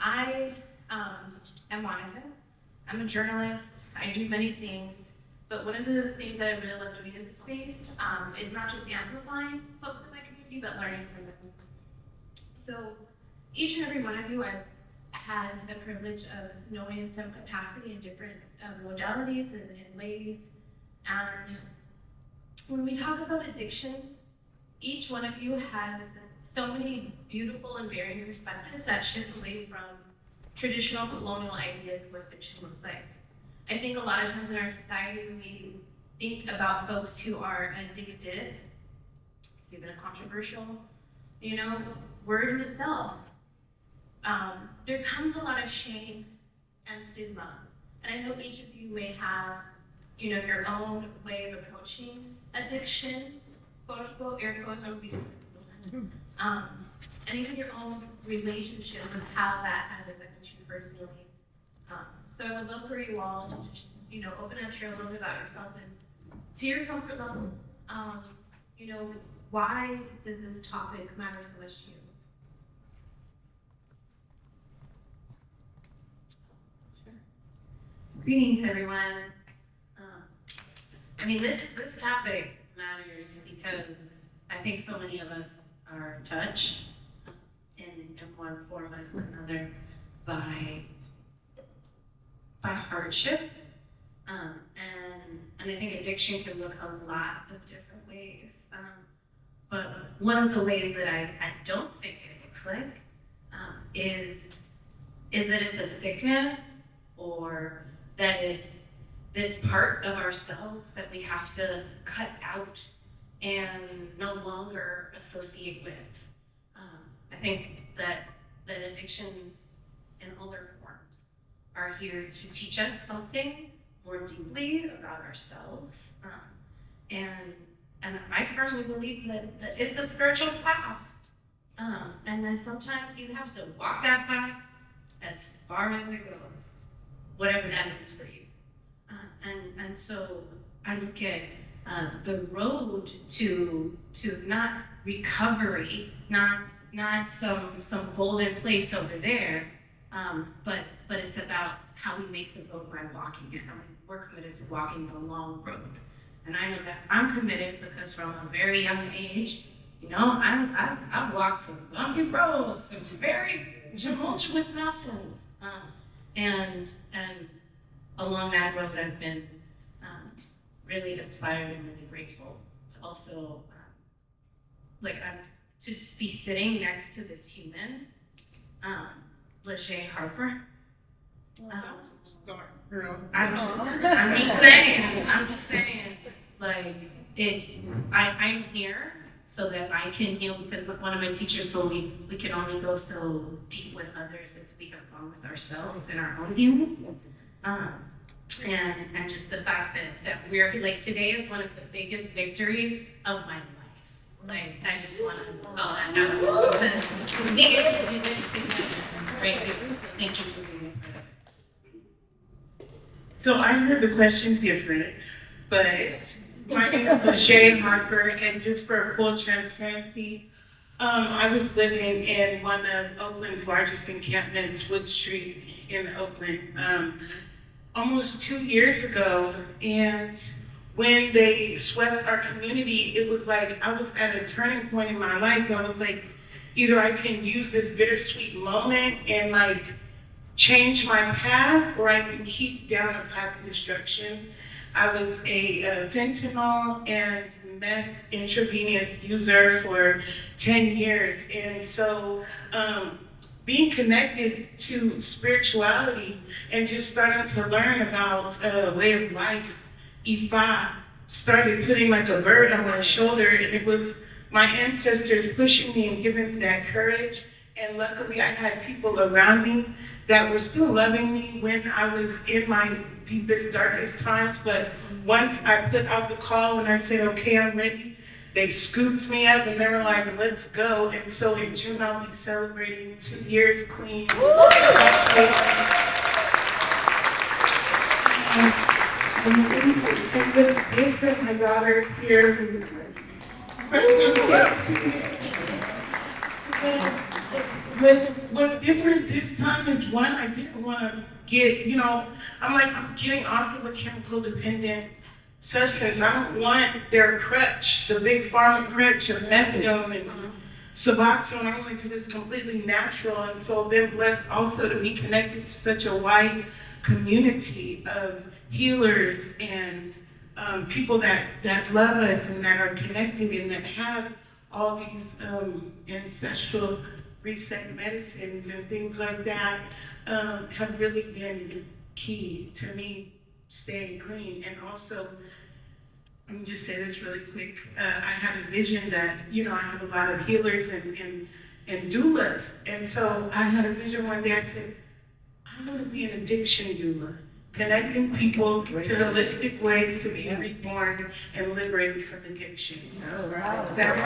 I am Monica. I'm a journalist. I do many things, but one of the things that I really love doing in this space is not just amplifying folks in my community, but learning from them. So each and every one of you, I've had the privilege of knowing in some capacity in different modalities and ways. And when we talk about addiction, each one of you has so many beautiful and varying perspectives that shift away from traditional colonial ideas of what addiction looks like. I think a lot of times in our society, we think about folks who are addicted. It's even a controversial, word in itself. There comes a lot of shame and stigma. And I know each of you may have, your own way of approaching addiction, quote unquote, air quotes, I would be and even your own relationship with how that has affected you personally. So I would love for you all to just, open up, share a little bit about yourself and to your comfort level. Why does this topic matter so much to you? Sure. Greetings, everyone. This topic matters because I think so many of us are touched in one form or another by hardship, and I think addiction can look a lot of different ways. But one of the ways that I don't think it looks like is that it's a sickness, or that it's this part of ourselves that we have to cut out and no longer associate with. I think that addictions in all their forms are here to teach us something more deeply about ourselves. And I firmly believe that it's the spiritual path. And that sometimes you have to walk that path as far as it goes, whatever that means for you. And so I look at the road to not recovery, not some golden place over there, but it's about how we make the road by walking it. We're committed to walking the long road. And I know that I'm committed because from a very young age, I've walked some bumpy roads, some very tumultuous mountains. And along that road, I've been really inspired and really grateful to also, to just be sitting next to this human, Leejay Harper. Start, girl. I'm just saying, I'm here so that I can heal, because one of my teachers told me we can only go so deep with others as we have gone with ourselves in our own healing. And just the fact that we're, today is one of the biggest victories of my life. I just want to call that out. To be able to do this together, right here. So thank you for being here. So I heard the question different, but my name is Leejay Harper, and just for full transparency, I was living in one of Oakland's largest encampments, Wood Street in Oakland, almost 2 years ago. And when they swept our community, it was like I was at a turning point in my life. I was like, either I can use this bittersweet moment and change my path, or I can keep down a path of destruction. I was a fentanyl and meth intravenous user for 10 years. And so being connected to spirituality and just starting to learn about a way of life, Ifa started putting a bird on my shoulder, and it was my ancestors pushing me and giving me that courage. And luckily I had people around me that were still loving me when I was in my deepest, darkest times. But once I put out the call and I said, okay, I'm ready, they scooped me up and they were like, let's go. And so in June, I'll be celebrating 2 years clean. And my daughter here. what's different this time is one, I didn't want to get, I'm like, I'm getting off of a chemical dependent substance. I don't want their crutch, the big pharma crutch of methadone and Suboxone. I want to do this completely natural. And so I've been blessed also to be connected to such a wide community of healers and people that love us and that are connected and that have all these ancestral reset medicines and things like that have really been key to me staying clean. And also, let me just say this really quick. I had a vision that, I have a lot of healers and doulas. And so I had a vision one day, I said, I want to be an addiction doula, connecting people to holistic ways to be reborn and liberated from addictions. All right. That's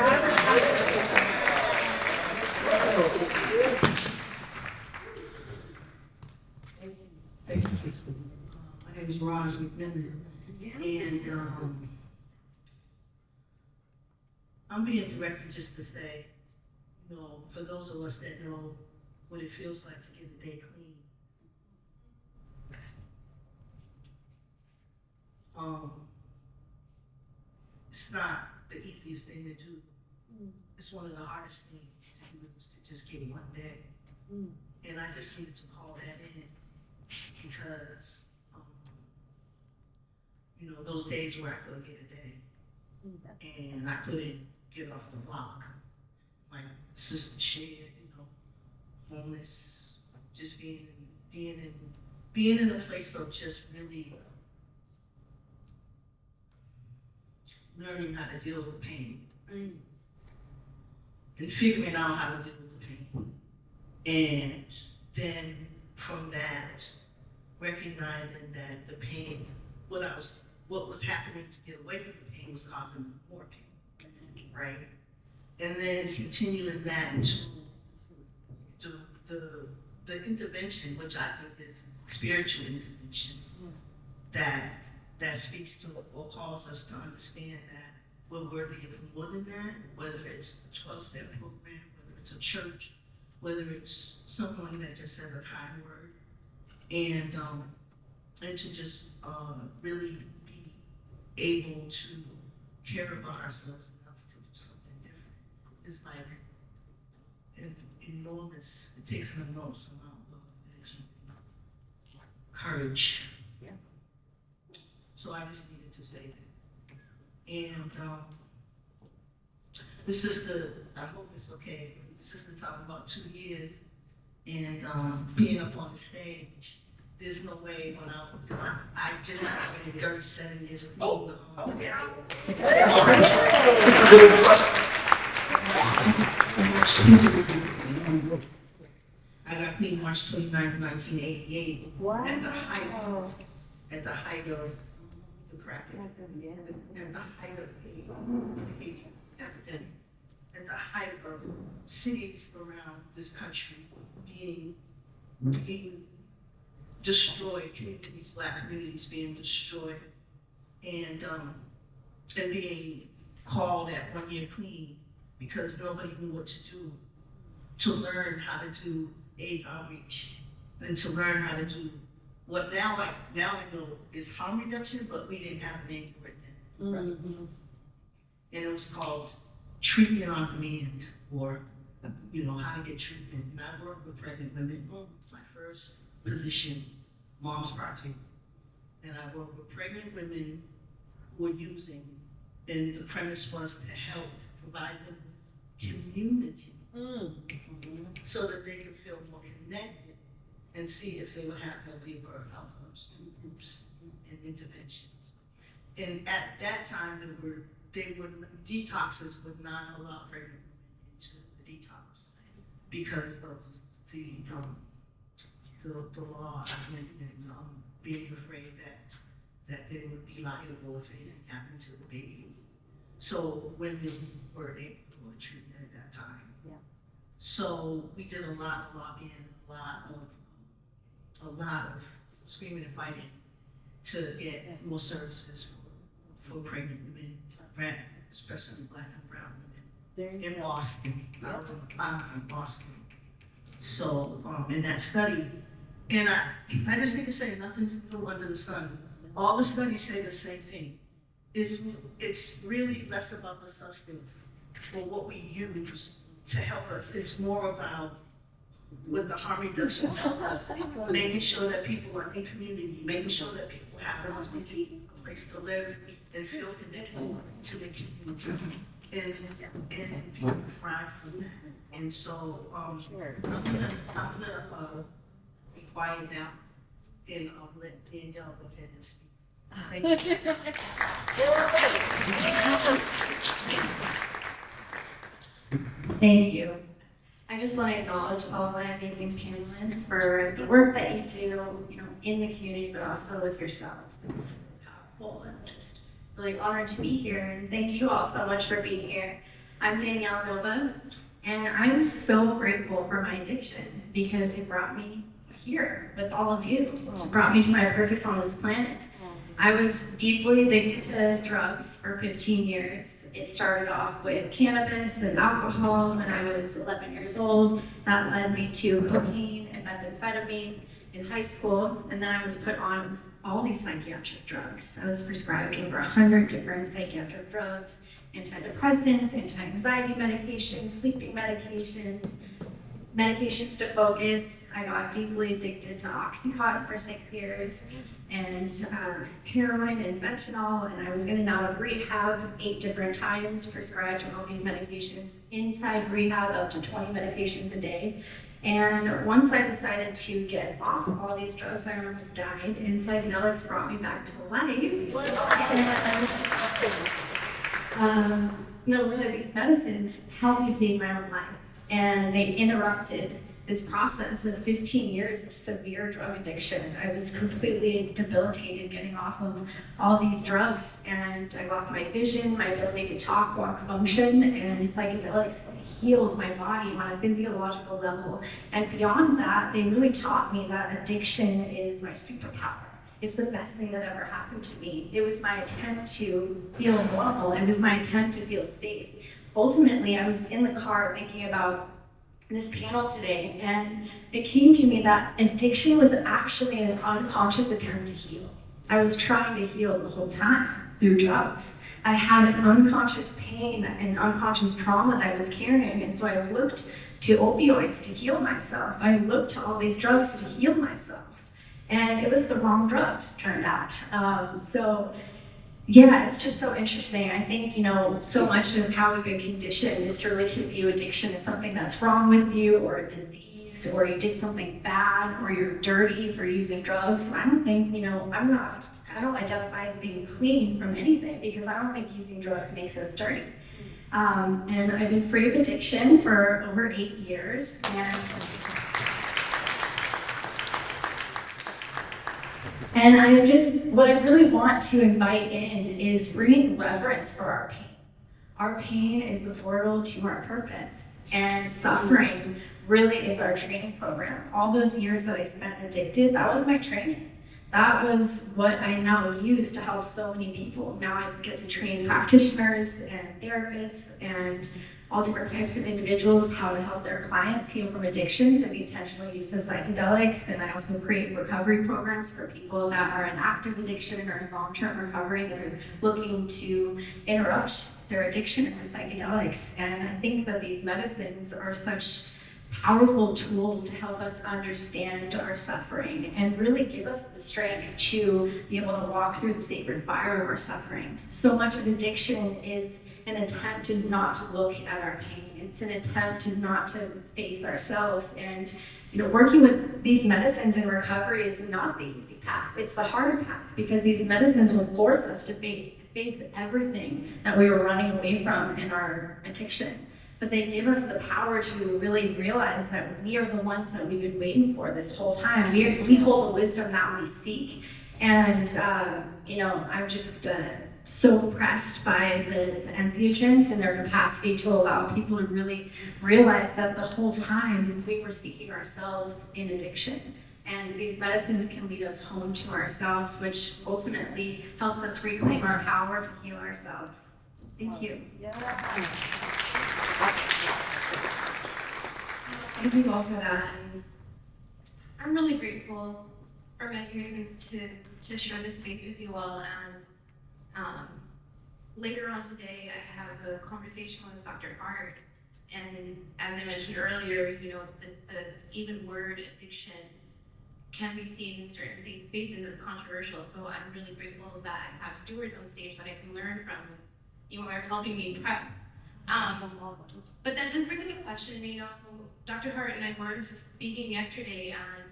My name is Roz McMillan, and I'm being directed just to say, for those of us that know what it feels like to get a day clean, it's not the easiest thing to do. It's one of the hardest things to do is to just get one day. And I just needed to call that in because, those days where I couldn't get a day and I couldn't get off the block. My sister shared, homeless, just being in a place of just really learning how to deal with the pain and figuring out how to deal with the pain. And then from that, recognizing that the pain, what was happening to get away from the pain was causing more pain, right? And then continuing that into the intervention, which I think is spiritual intervention, that speaks to or calls us to understand that we're worthy of more than that, whether it's a 12-step program, whether it's a church, whether it's someone that just says a kind word, and to just really be able to care about ourselves enough to do something different. It's like an enormous, it takes an enormous amount of energy, courage. Yeah. So I just needed to say that. And the sister, I hope it's okay, the sister talking about 2 years and being up on the stage. There's no way when I just graduated 37 years old. I got clean March 29th, 1988. Wow. At the height of the crack, at the height of the AIDS epidemic, at the height of cities around this country being destroyed, Black communities being destroyed, and being called at 1 year clean because nobody knew what to do, to learn how to do AIDS outreach, and to learn how to do what now I know is harm reduction, but we didn't have a name for it then. Right? And it was called treatment on demand, or how to get treatment. And I worked with pregnant women. My first position, Mom's Project, and I worked with pregnant women who were using, and the premise was to help provide them with community so that they could feel more connected and see if they would have healthier birth outcomes through groups and interventions. And at that time, detoxes would not allow pregnant women into the detox because of the law and being afraid that they would be liable if anything happened to the baby. So women were able to treat at that time. Yeah. So we did a lot of lobbying, a lot of screaming and fighting to get more services for pregnant women, especially Black and brown women. In Boston, I'm from Boston. So, in that study, and I just need to say nothing's new under the sun. All the studies say the same thing. It's really less about the substance or what we use to help us. It's more about what the harm reduction tells us, making sure that people are in community, making sure that people have a place to eat, a place to live, and feel connected to the community. And people thrive from that. And so, I'm gonna be quiet now, and I'll let Danielle go ahead and speak. Thank you. Thank you. I just want to acknowledge all of my amazing panelists for the work that you do, in the community, but also with yourselves. It's really powerful and just really honored to be here. And thank you all so much for being here. I'm Danielle Nova, and I'm so grateful for my addiction because it brought me here with all of you. It brought me to my purpose on this planet. I was deeply addicted to drugs for 15 years. It started off with cannabis and alcohol when I was 11 years old. That led me to cocaine and methamphetamine in high school, and then I was put on all these psychiatric drugs. I was prescribed over 100 different psychiatric drugs, antidepressants, anti-anxiety medications, sleeping medications, medications to focus. I got deeply addicted to Oxycontin for 6 years, and heroin and fentanyl, and I was in and out of rehab 8 different times, prescribed all these medications inside rehab, up to 20 medications a day. And once I decided to get off of all these drugs, I almost died, and psychedelics brought me back to life. No, really, these medicines helped me save my own life. And they interrupted this process of 15 years of severe drug addiction. I was completely debilitated getting off of all these drugs, and I lost my vision, my ability to talk, walk, function, and psychedelics healed my body on a physiological level. And beyond that, they really taught me that addiction is my superpower. It's the best thing that ever happened to me. It was my attempt to feel normal. It was my attempt to feel safe. Ultimately, I was in the car thinking about this panel today, and it came to me that addiction was actually an unconscious attempt to heal. I was trying to heal the whole time through drugs. I had an unconscious pain and unconscious trauma that I was carrying, and so I looked to opioids to heal myself. I looked to all these drugs to heal myself, and it was the wrong drugs, it turned out. Yeah, it's just so interesting. I think, so much of how we've been conditioned is to really to view addiction as something that's wrong with you, or a disease, or you did something bad, or you're dirty for using drugs. I don't think, I don't identify as being clean from anything, because I don't think using drugs makes us dirty. And I've been free of addiction for over 8 years, and what I really want to invite in is bringing reverence for our pain. Our pain is the portal to our purpose, and suffering really is our training program. All those years that I spent addicted, that was my training. That was what I now use to help so many people. Now I get to train practitioners and therapists and all different types of individuals how to help their clients heal from addiction through the intentional use of psychedelics. And I also create recovery programs for people that are in active addiction or in long-term recovery that are looking to interrupt their addiction with psychedelics. And I think that these medicines are such powerful tools to help us understand our suffering and really give us the strength to be able to walk through the sacred fire of our suffering. So much of addiction is an attempt to not look at our pain. It's an attempt to not to face ourselves. And working with these medicines in recovery is not the easy path. It's the harder path, because these medicines will force us to face everything that we were running away from in our addiction. But they give us the power to really realize that we are the ones that we've been waiting for this whole time. We hold the wisdom that we seek. And, I'm just so impressed by the entheogens and their capacity to allow people to really realize that the whole time we were seeking ourselves in addiction. And these medicines can lead us home to ourselves, which ultimately helps us reclaim our power to heal ourselves. Thank you. Yeah. Thank you all for that. And I'm really grateful for many reasons to share this space with you all. And later on today, I have a conversation with Dr. Hart. And as I mentioned earlier, you know, the even word addiction can be seen in certain spaces as controversial. So I'm really grateful that I have stewards on stage that I can learn from. You are helping me prep. But that does bring up a question, you know, Dr. Hart and I were speaking yesterday on,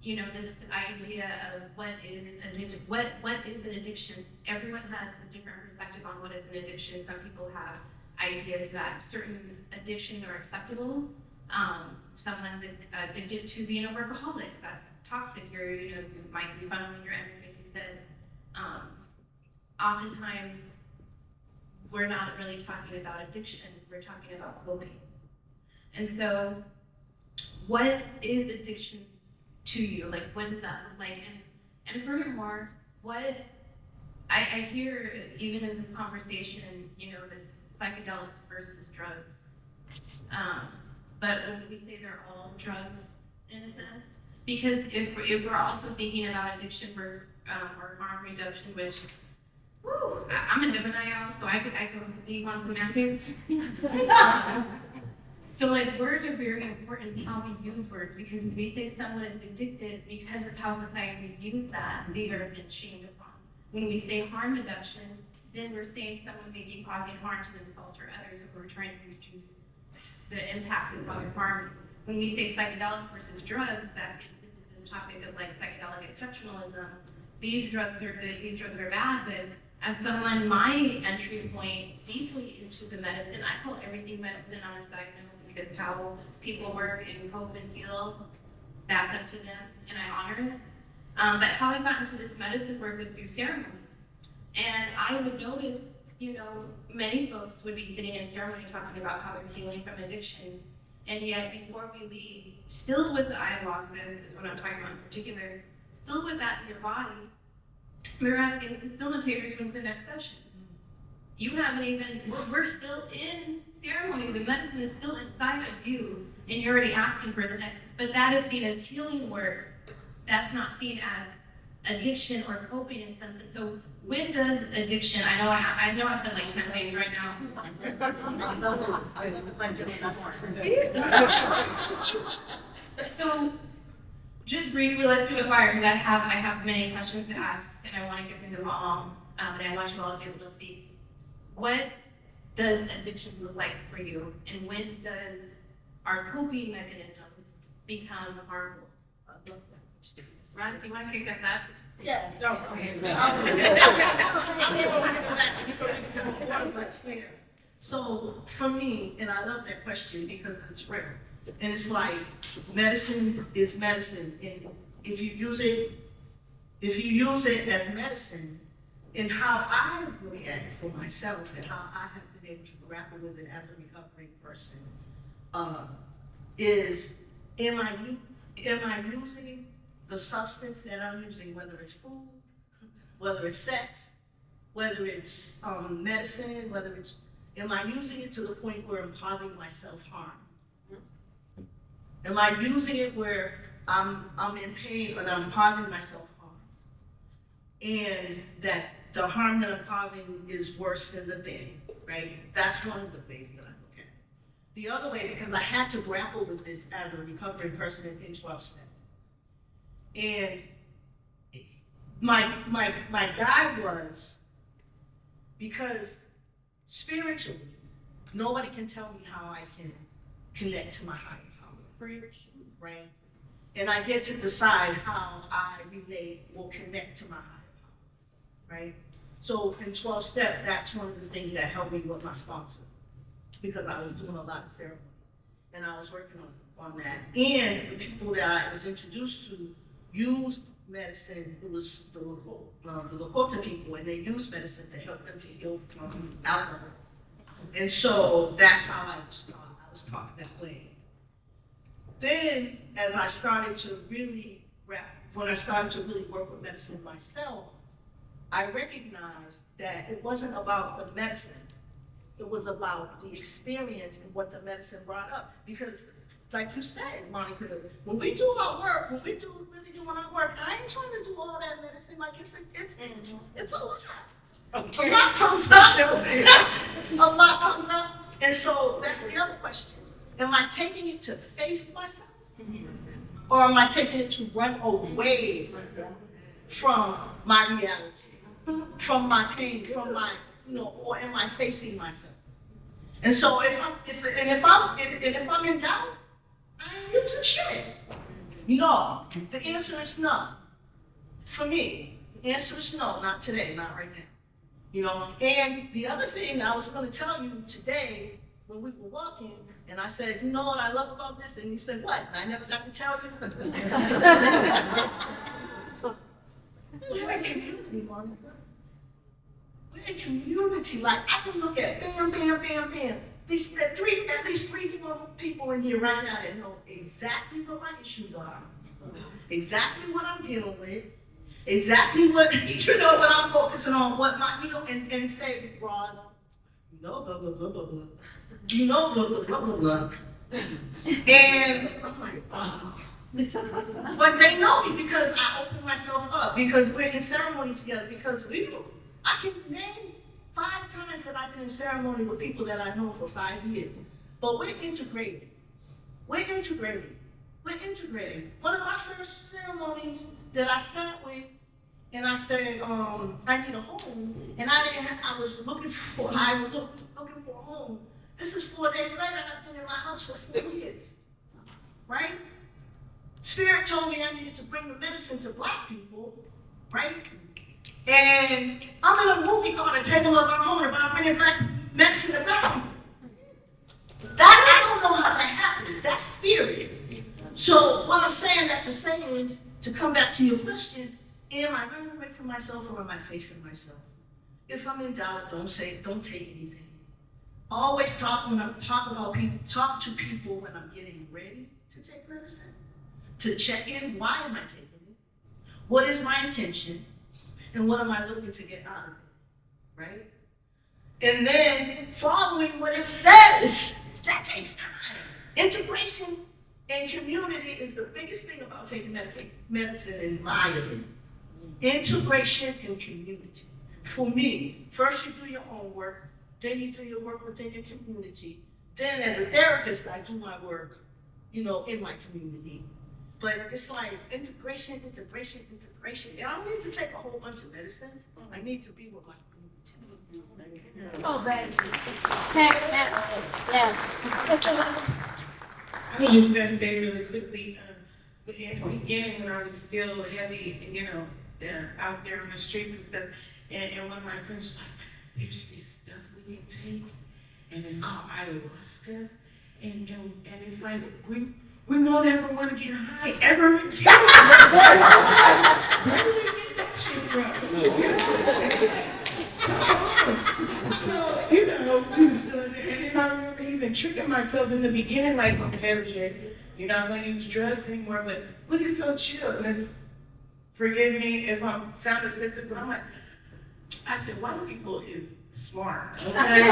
you know, this idea of what is an addiction. Everyone has a different perspective on what is an addiction. Some people have ideas that certain addictions are acceptable. Someone's addicted to being a workaholic. That's toxic. You might be funneling your energy, like you said. Oftentimes, we're not really talking about addictions. We're talking about coping. And so, what is addiction to you? Like, what does that look like? And furthermore, what I hear even in this conversation, you know, this psychedelics versus drugs. But when we say they're all drugs in a sense, because if we're also thinking about addiction or harm reduction, which I'm a Gemini, y'all, so I go deep on semantics. So like words are very important in how we use words, because if we say someone is addicted because of how society views that, they are been shamed upon. When we say harm reduction, then we're saying someone may be causing harm to themselves or others if we're trying to reduce the impact of other harm. When we say psychedelics versus drugs, that gets into this topic of like psychedelic exceptionalism. These drugs are good, these drugs are bad, but as someone, my entry point deeply into the medicine, I call everything medicine on a side note, because how people work and cope and heal, that's up to them, and I honor it. But how I got into this medicine work was through ceremony. And I would notice, you know, many folks would be sitting in ceremony talking about how they're healing from addiction. And yet, before we leave, still with the ayahuasca, is what I'm talking about in particular, still with that in your body, we're asking the facilitators when's the next session. You haven't even, we're still in ceremony, the medicine is still inside of you, and you're already asking for the next. But that is seen as healing work. That's not seen as addiction or coping in some sense. So when does addiction, I know I said like 10 things right now. So just briefly, let's do a fire, because I have many questions to ask, and I want to get through them all, and I want you all to be able to speak. What does addiction look like for you, and when does our coping mechanisms become harmful? Ross, do you want to kick us up? Yeah. So for me, and I love that question because it's rare, and it's like medicine is medicine, and if you use it as medicine, and how I look at it for myself and how I have been able to grapple with it as a recovering person, is am I using the substance that I'm using, whether it's food, whether it's sex, whether it's medicine, am I using it to the point where I'm causing myself harm? Am I using it where I'm in pain but I'm causing myself harm? And that the harm that I'm causing is worse than the thing, right? That's one of the ways that I look at it. The other way, because I had to grapple with this as a recovering person in 12 steps. And my guide was, because spiritually, nobody can tell me how I can connect to my higher power, right? And I get to decide how I relate or connect to my higher power, right? So in 12 step, that's one of the things that helped me with my sponsor, because I was doing a lot of ceremonies and I was working on that. And the people that I was introduced to used medicine. It was the Lakota people, and they used medicine to help them to heal from alcohol. And so that's how I was taught. I was taught that way. Then, as I started to really work with medicine myself, I recognized that it wasn't about the medicine. It was about the experience and what the medicine brought up. Because like you said, Monica, when we do our work, when we do really doing our work, I ain't trying to do all that medicine. Like it's a lot. Okay. A lot comes up. A lot comes up, and so that's the other question. Am I taking it to face myself, or am I taking it to run away from my reality, from my pain, from my, or am I facing myself? And so if I'm in doubt, I ain't using shit. No, the answer is no. For me, the answer is no, not today, not right now. And the other thing I was going to tell you today when we were walking, and I said, you know what I love about this? And you said, what? And I never got to tell you. We're in community, Monica. We're in community. Like, I can look at bam, bam, bam, bam. At least three, 4 people in here right now that know exactly what my issues are, exactly what I'm dealing with, exactly what, what I'm focusing on, what my, and say, Rod, blah, blah, blah, blah, blah, blah. Blah, blah, blah, blah, blah. And I'm like, oh. But they know me because I open myself up, because we're in ceremony together, because I can name 5 times that I've been in ceremony with people that I know for 5 years. But we're integrated. We're integrated. We're integrated. One of my first ceremonies that I sat with, and I said, I need a home, and I was looking for a home. This is 4 days later, I've been in my house for 4 years, right? Spirit told me I needed to bring the medicine to Black people, right? And I'm in a movie called A Table of Our Own about bringing Black medicine to Black people. That, I don't know how that happens. That's spirit. So what I'm saying that to say is, to come back to your question, am I running away from myself or am I facing myself? If I'm in doubt, don't take anything. Always talk to people when I'm getting ready to take medicine. To check in, why am I taking it? What is my intention? And what am I looking to get out of it, right? And then following what it says, that takes time. Integration and community is the biggest thing about taking medicine, in my opinion. Integration and community. For me, first you do your own work, then you do your work within your community. Then as a therapist, I do my work, in my community. But it's like integration. And I don't need to take a whole bunch of medicine. I need to be with my community. Oh, baby. I was just going to say really quickly, in the beginning when I was still heavy, out there on the streets and stuff, and one of my friends was like, there's this stuff we can take, and it's called ayahuasca, and it's like, we won't ever want to get high ever again. Where do we get that shit from? So, we were still in there, and I remember even tricking myself in the beginning, like, okay, Leejay, you're not going to use drugs anymore, but look, it's so chill. And then, forgive me if I sound offensive, but I'm like, I said, white people is smart, okay?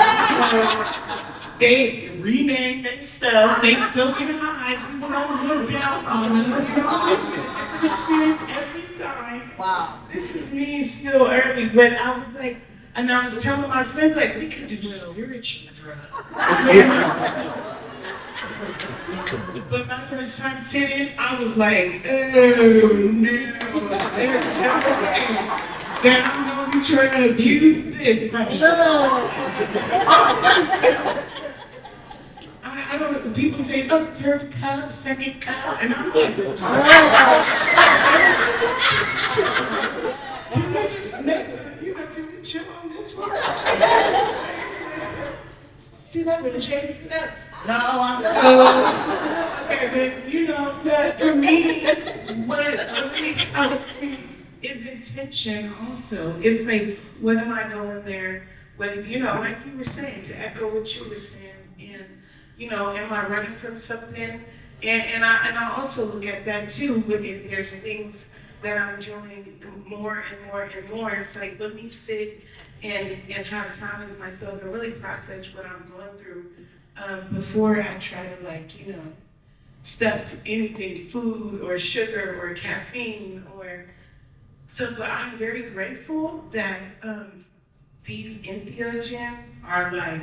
They rename their stuff, they still get high, people don't look down on them. Experience every time. Wow. This is me still early, but I was like, and I was telling my friends, like, we could do spiritual drugs. But my first time sitting, I was like, oh no, there's no way that I'm going to be trying to abuse this. I don't, people say, oh, third cup, second cup, and I'm like, can we chill on this one? See that with the chase? No, I'm not. Okay, but that for me, what really helps me is intention also. It's like, what am I going there? Like you were saying, to echo what you were saying, and am I running from something? And I also look at that too, but if there's things that I'm doing more and more and more, it's like, let me sit and have time with myself and really process what I'm going through before I try to stuff, anything, food or sugar or caffeine or, so but I'm very grateful that these entheogens are like,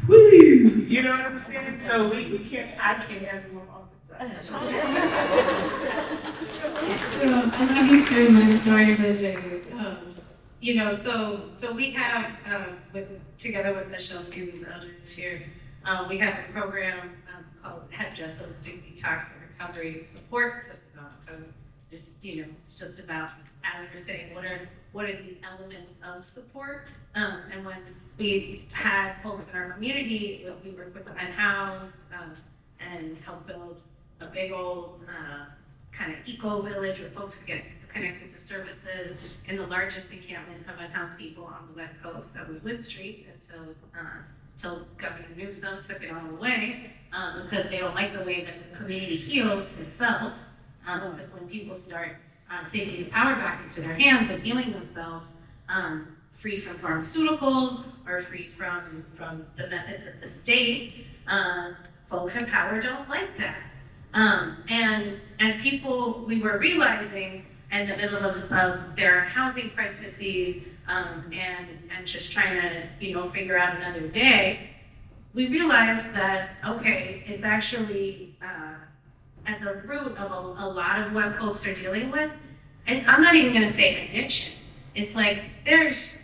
woo, you know what I'm saying? So we can't, I can't have them all the time. So I can share my story with you. So we have, together with Michelle Stevens Eldridge here, we have a program called Hoddes Holistic Detox and Recovery Support System. Because it's just about, as you're saying, what are the elements of support? And when we had folks in our community, we worked with the Men House and helped build a big old kind of eco village where folks could get connected to services in the largest encampment of unhoused people on the West Coast. That was Wood Street until Governor Newsom took it all away because they don't like the way that the community heals itself. Because when people start taking the power back into their hands and healing themselves, free from pharmaceuticals or free from the methods of the state, folks in power don't like that. And people, we were realizing in the middle of their housing crises and just trying to figure out another day, we realized that, okay, it's actually at the root of a lot of what folks are dealing with. I'm not even gonna say addiction. It's like there's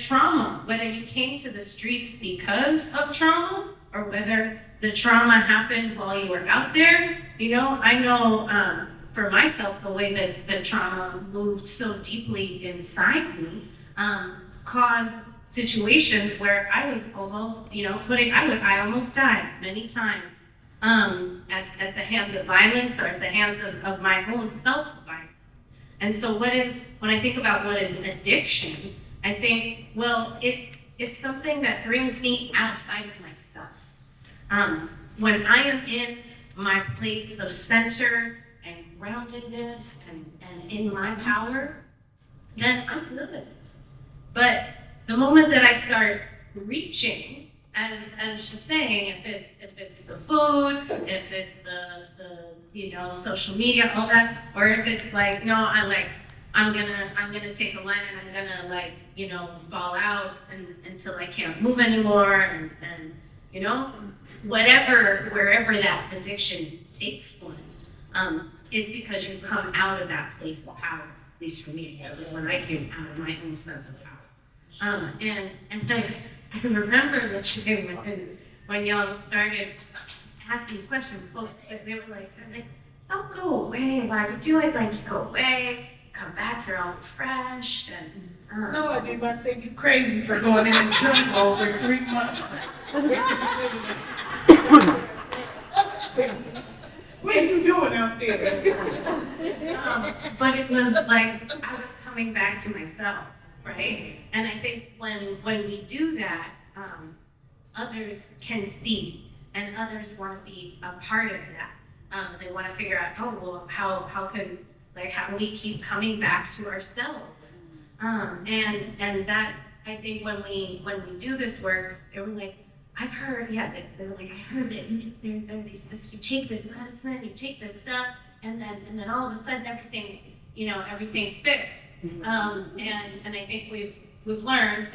trauma, whether you came to the streets because of trauma or whether the trauma happened while you were out there. I know for myself, the way that the trauma moved so deeply inside me caused situations where I was almost, I almost died many times at the hands of violence or at the hands of my own self-violence. And so when I think about what is addiction, I think, well, it's something that brings me outside of myself. When I am in my place of center and groundedness and in my power, then I'm good. But the moment that I start reaching, as she's saying, if it's the food, if it's the social media, all that, or if it's like, no, I'm gonna take a line and I'm gonna fall out until I can't move anymore and wherever that addiction takes one, it's because you've come out of that place of power. At least for me, that was when I came out of my own sense of power. And I can remember when y'all started asking questions, folks, they were like, don't go away. Why you do it? Like, you go away, you come back, you're all refreshed. And, No, I did not say you crazy for going in the jungle for 3 months. What are you doing out there? But it was like I was coming back to myself, right? And I think when we do that, others can see, and others want to be a part of that. They want to figure out, oh well, how can we keep coming back to ourselves? And that, I think when we do this work, they were like, I've heard, they were like, I heard that you take this medicine, you take this stuff, and then all of a sudden everything's fixed. And I think we've learned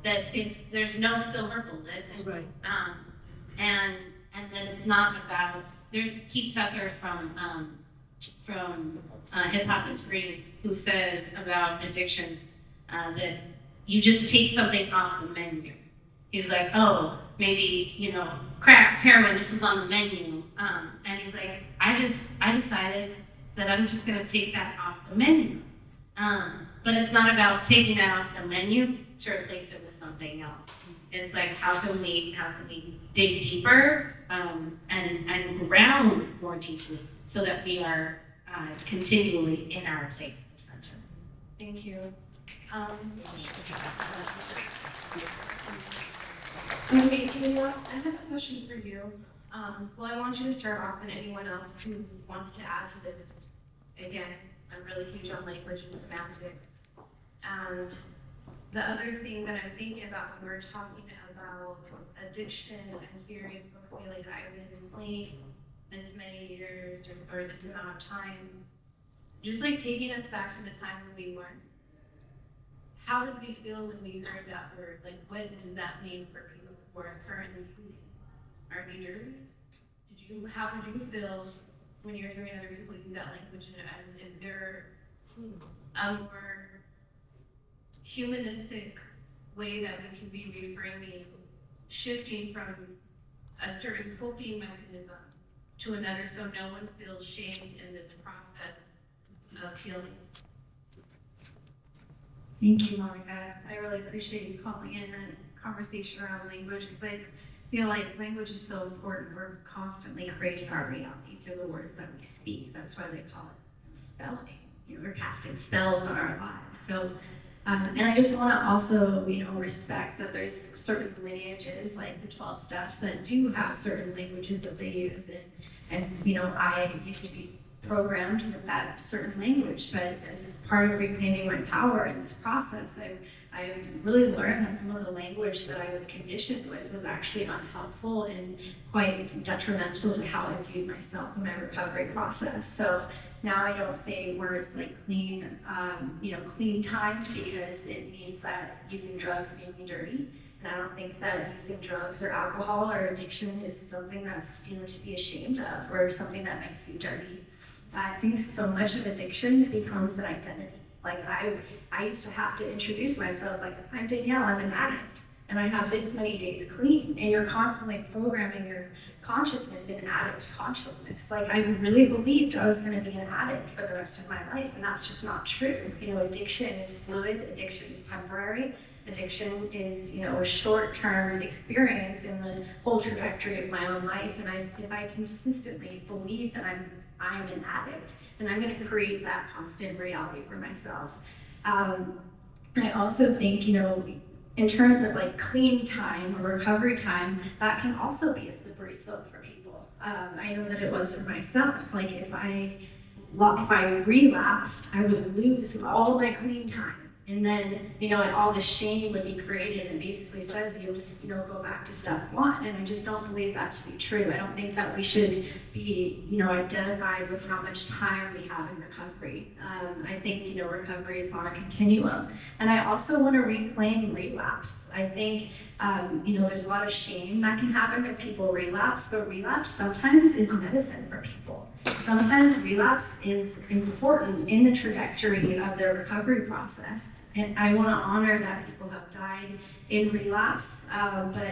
that there's no silver bullet. Right. And that it's not about, there's Keith Tucker from Hip Hop is Green, who says about addictions that you just take something off the menu. He's like, oh, maybe, crack, heroin, this was on the menu. And he's like, I decided that I'm just gonna take that off the menu. But it's not about taking that off the menu to replace it with something else. It's like, how can we dig deeper and ground more deeply so that we are continually in our place of center. Thank you. Okay, Danielle, I have a question for you. Well, I want you to start off, and anyone else who wants to add to this. Again, I'm really huge on language and semantics. And the other thing that I'm thinking about when we're talking about addiction and hearing folks say, like, I've been playing this many years or this amount of time, just like taking us back to the time when we weren't. How did we feel when we heard that word? Like, what does that mean for people who are currently using it? Are we dirty? How did you feel when you're hearing other people use that language? And is there a more humanistic way that we can be reframing, shifting from a certain coping mechanism to another so no one feels shamed in this process of healing? Thank you, Monica. I really appreciate you calling in a conversation around language because I feel like language is so important. We're constantly creating our reality through the words that we speak. That's why they call it spelling. We're casting spells on our lives. So, and I just want to also, respect that there's certain lineages, like the 12 steps, that do have certain languages that they use. And I used to be programmed with that certain language, but as part of reclaiming my power in this process, I've really learned that some of the language that I was conditioned with was actually unhelpful and quite detrimental to how I viewed myself in my recovery process. So now I don't say words like clean time because it means that using drugs made me dirty. And I don't think that using drugs or alcohol or addiction is something that's to be ashamed of or something that makes you dirty. I think so much of addiction becomes an identity. Like I used to have to introduce myself like, I'm Danielle, I'm an addict, and I have this many days clean. And you're constantly programming your consciousness in addict consciousness. Like I really believed I was going to be an addict for the rest of my life, and that's just not true. Addiction is fluid, addiction is temporary. Addiction is, a short-term experience in the whole trajectory of my own life. And if I consistently believe that I'm an addict, then I'm going to create that constant reality for myself. I also think, in terms of like clean time or recovery time, that can also be a slippery slope for people. I know that it was for myself. Like if I relapsed, I would lose all my clean time. And then, all the shame would be created and basically says you'll just, go back to step one. And I just don't believe that to be true. I don't think that we should be, identified with how much time we have in recovery. I think, recovery is on a continuum. And I also want to reclaim relapse. I think, there's a lot of shame that can happen when people relapse, but relapse sometimes is medicine for people. Sometimes relapse is important in the trajectory of their recovery process. And I want to honor that people have died in relapse, but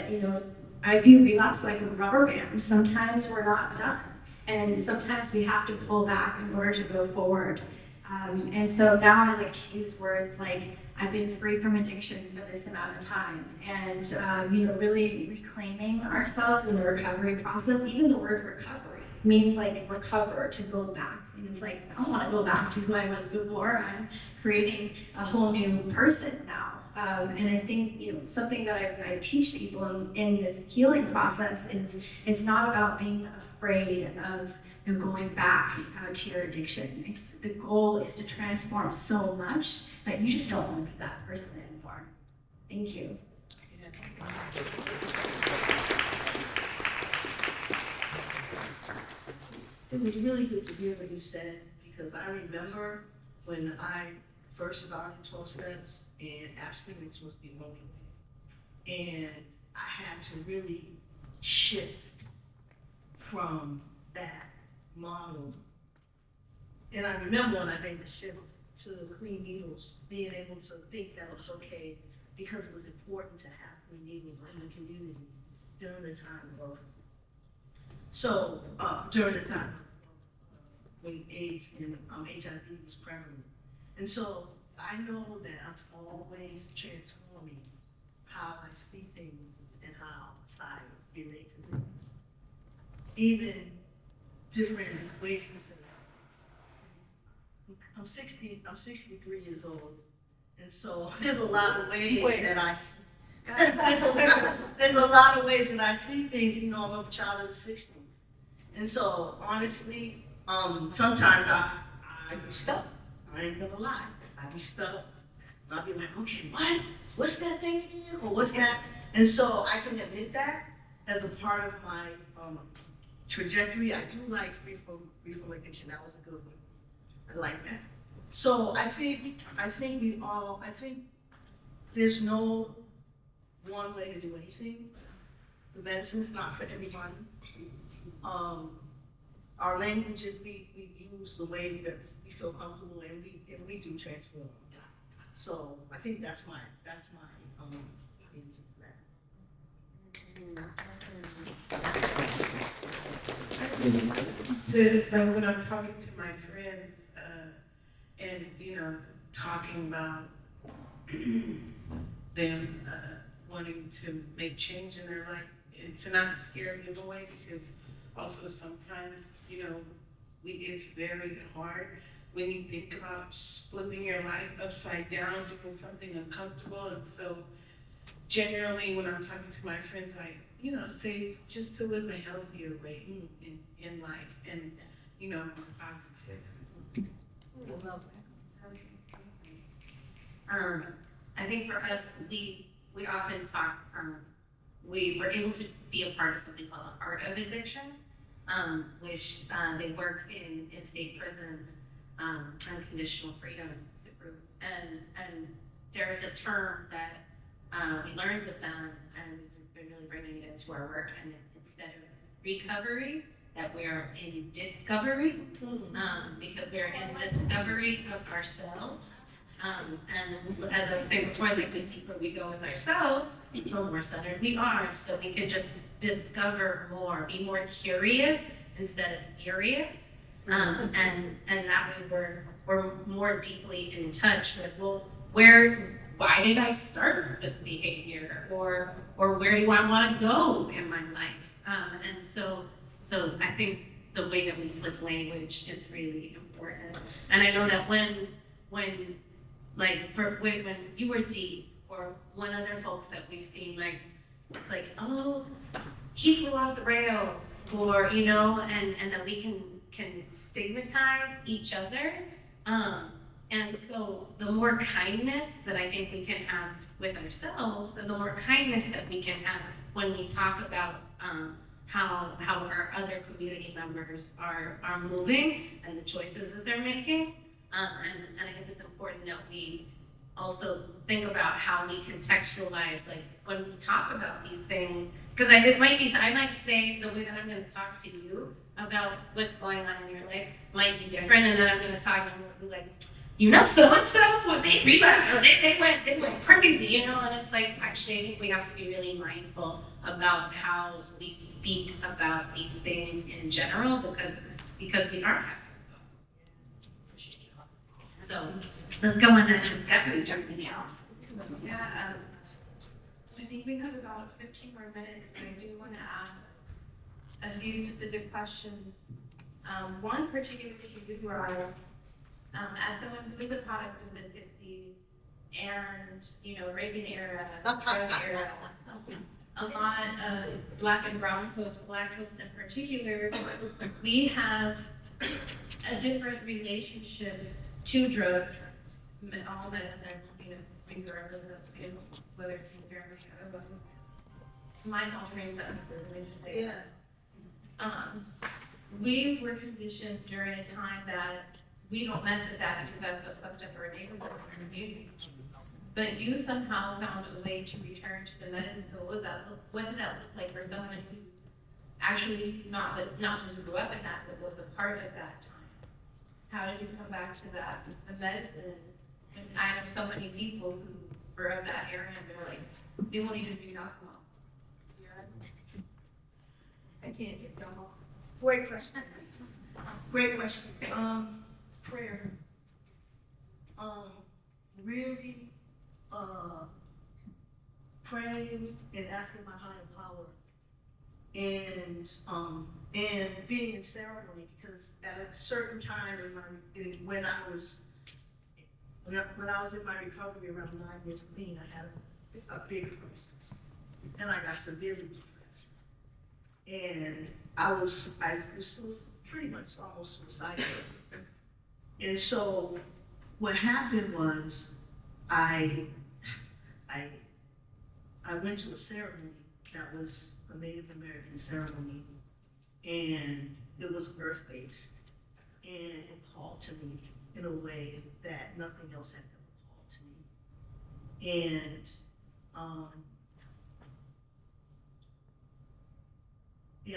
I view relapse like a rubber band. Sometimes we're not done, and sometimes we have to pull back in order to go forward. And so now I like to use words like, I've been free from addiction for this amount of time, and really reclaiming ourselves in the recovery process. Even the word recovery means like recover, to go back. And it's like, I don't want to go back to who I was before. I'm creating a whole new person now. And I think, something that I teach people in this healing process is it's not about being afraid of going back to your addiction. The goal is to transform so much that you just don't want to be that person anymore. Thank you. It was really good to hear what you said, because I remember when I first started 12 steps and abstinence was the only way. And I had to really shift from that model. And I remember when I made the shift to clean needles, being able to think that was okay because it was important to have clean needles in the community during the time of during the time when AIDS and HIV was prevalent. And so I know that I'm always transforming how I see things and how I relate to things. Even different ways to say things. I'm 63 years old, and so there's a lot of ways that I see. There's a lot of ways that I see things. I'm a child of the 60s. And so, honestly, sometimes I be stuck. I ain't gonna lie. I be stuck. And I'll be like, okay, what? What's that thing again? Or what's that? And so I can admit that as a part of my trajectory. I do like free from addiction. That was a good one. I like that. So I think there's no one way to do anything. The medicine's not for everyone. Our languages we use the way that we feel comfortable, and we do transform. So I think that's my answer to that. When I'm talking to my friends, and talking about them wanting to make change in their life, and to not scare them away, because also sometimes, it's very hard when you think about flipping your life upside down, doing something uncomfortable. And so generally when I'm talking to my friends, I, say just to live a healthier way in life, and, positive. I think for us, we often talk, we were able to be a part of something called the Art of Addiction, which they work in state prisons, unconditional freedom as a group. And there's a term that we learned with them, and we've been really bringing it into our work. And instead of recovery, that we're in discovery, because we're in discovery of ourselves. And as I was saying before, like the deeper we go with ourselves, the more centered we are. So we can just discover more, be more curious instead of furious. And that way we're more deeply in touch with, well, why did I start this behavior? Or where do I want to go in my life? And so I think the way that we flip language is really important. And I know that when you were deep, or one other folks that we've seen, it's like, oh, he flew off the rails, or, and that we can stigmatize each other. And so the more kindness that I think we can have with ourselves, and the more kindness that we can have when we talk about how our other community members are moving and the choices that they're making. And I think it's important that we also think about how we contextualize, when we talk about these things, because I might say the way that I'm going to talk to you about what's going on in your life might be different, and then I'm going to talk and I'm going to be like, so and so, what they relapsed, or they went crazy, and it's like, actually, I think we have to be really mindful about how we speak about these things in general, because we are past this. So let's go on to discovery journey now. Yeah, I think we have about 15 more minutes, but I do want to ask a few specific questions. One particularly to you guys, as someone who is a product of the 60s and, Reagan era, drug era, a lot of Black and brown folks, Black folks in particular, we have a different relationship to drugs, all medicine, regardless of whether it's therapy or otherwise. Mine's altering substances, let me just say that. We were conditioned during a time that we don't mess with that because that's what fucked up our neighborhoods and communities. But you somehow found a way to return to the medicine. So what did that look like for someone who's actually not just grew up in that, but was a part of that time? How did you come back to that, the medicine? And I know so many people who were of that era and they're like, they won't even do alcohol. I can't get them off. Great question. Prayer. Really, praying and asking my higher power, and being in ceremony, because at a certain time when I was in my recovery around 9 years clean, I had a big crisis, and I got severely depressed, and I was pretty much almost suicidal. And so what happened was I went to a ceremony that was a Native American ceremony, and it was earth-based, and it called to me in a way that nothing else had ever called to me. And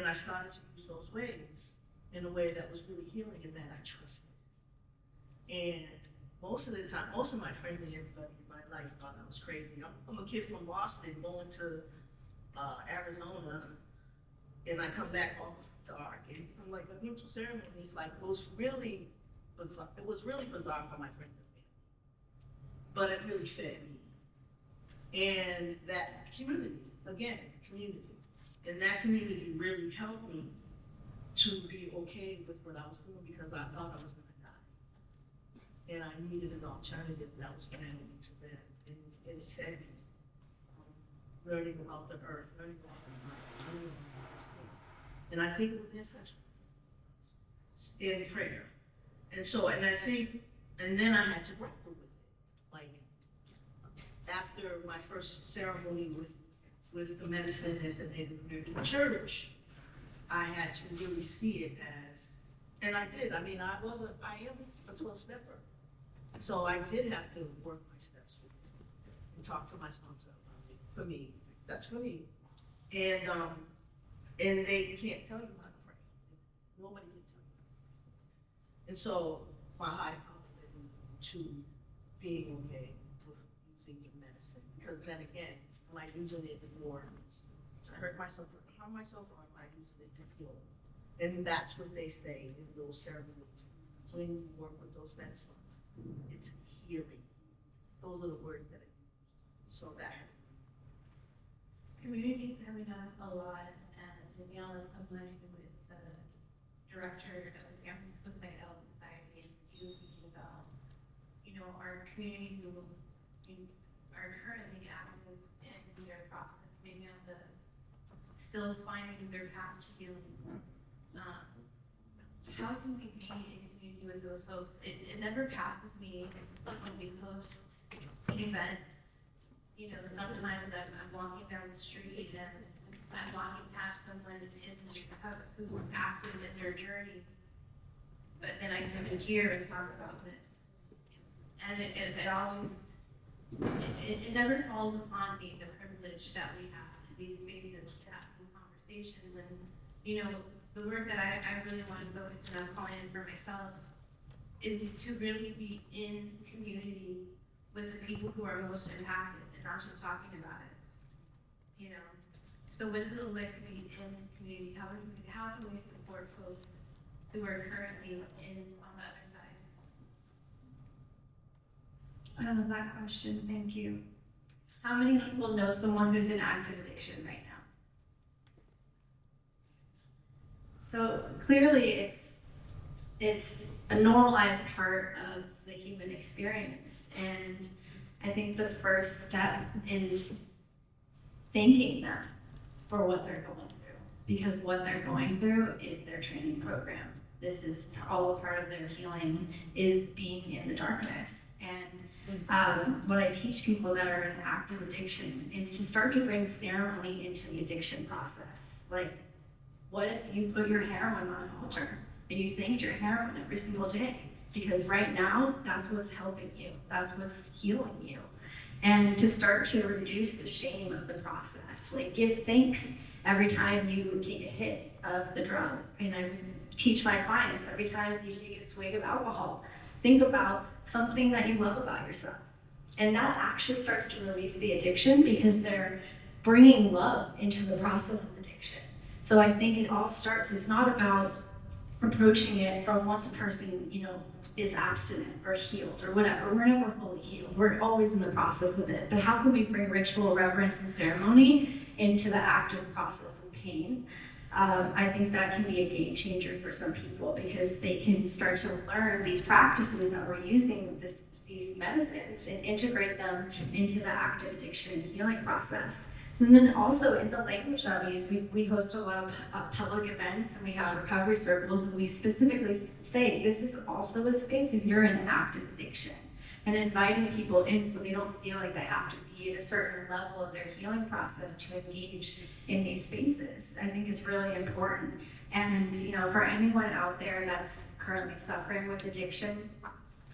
I started to use those ways in a way that was really healing and that I trusted. And most of the time, most of my friends and everybody in my life thought I was crazy. I'm a kid from Boston going to Arizona, and I come back home dark, and I'm like, a mutual ceremony is like, it was really bizarre. It was really bizarre for my friends and family, but it really fed me. And that community, again, community, and that community really helped me to be okay with what I was doing because I thought I was gonna die. And I needed an alternative that was grounded to that, and it fed me. Learning about the earth, learning about the mind, learning about these things. And I think it was essential in prayer. And so, and I think, and then I had to grapple with it. Like, after my first ceremony with the medicine at the Native American church, I had to really see it as, and I did, I mean, I am a 12-stepper. So I did have to work my steps and talk to my sponsor about it. For me, that's for me. And they can't tell you how to pray. Nobody can tell you. And so my high power led me to being okay with using the medicine. Because then again, am I using it for to hurt myself or harm myself, or am I using it to heal? And that's what they say in those ceremonies. When you work with those medicines, it's healing. Those are the words that I use. So that. Communities coming up a lot, and Danielle is somebody who is the director of the San Francisco Society, and you thinking about, our community who are currently active in their process, maybe on the, still finding their path to healing. How can we be in community with those folks? It never passes me when we host events. Sometimes I'm walking down the street and I'm walking past someone who's active in their journey, but then I come in here and talk about this. And it always, it never falls upon me, the privilege that we have in these spaces, to have these conversations. And, the work that I really want to focus on, I'm calling in for myself, is to really be in community with the people who are most impacted and not just talking about it. So what does it look like to be in community? How can we support folks who are currently on the other side? I love that question, thank you. How many people know someone who's in active addiction right now? So clearly it's a normalized part of the human experience, and I think the first step is thanking them for what they're going through, because what they're going through is their training program. This is all a part of their healing, is being in the darkness. And what I teach people that are in active addiction is to start to bring ceremony into the addiction process. Like, what if you put your heroin on an altar and you thanked your heroin every single day? Because right now, that's what's helping you. That's what's healing you. And to start to reduce the shame of the process. Like, give thanks every time you take a hit of the drug. And I teach my clients, every time you take a swig of alcohol, think about something that you love about yourself. And that actually starts to release the addiction, because they're bringing love into the process of addiction. So I think it all starts, it's not about approaching it from once a person, is abstinent or healed or whatever. We're never fully healed. We're always in the process of it. But how can we bring ritual, reverence, and ceremony into the active process of pain? I think that can be a game changer for some people, because they can start to learn these practices that we're using with these medicines and integrate them into the active addiction and healing process. And then also in the language that we use, we host a lot of public events, and we have recovery circles, and we specifically say this is also a space if you're in active addiction. and inviting people in so they don't feel like they have to be at a certain level of their healing process to engage in these spaces, I think is really important. And, you know, for anyone out there that's currently suffering with addiction,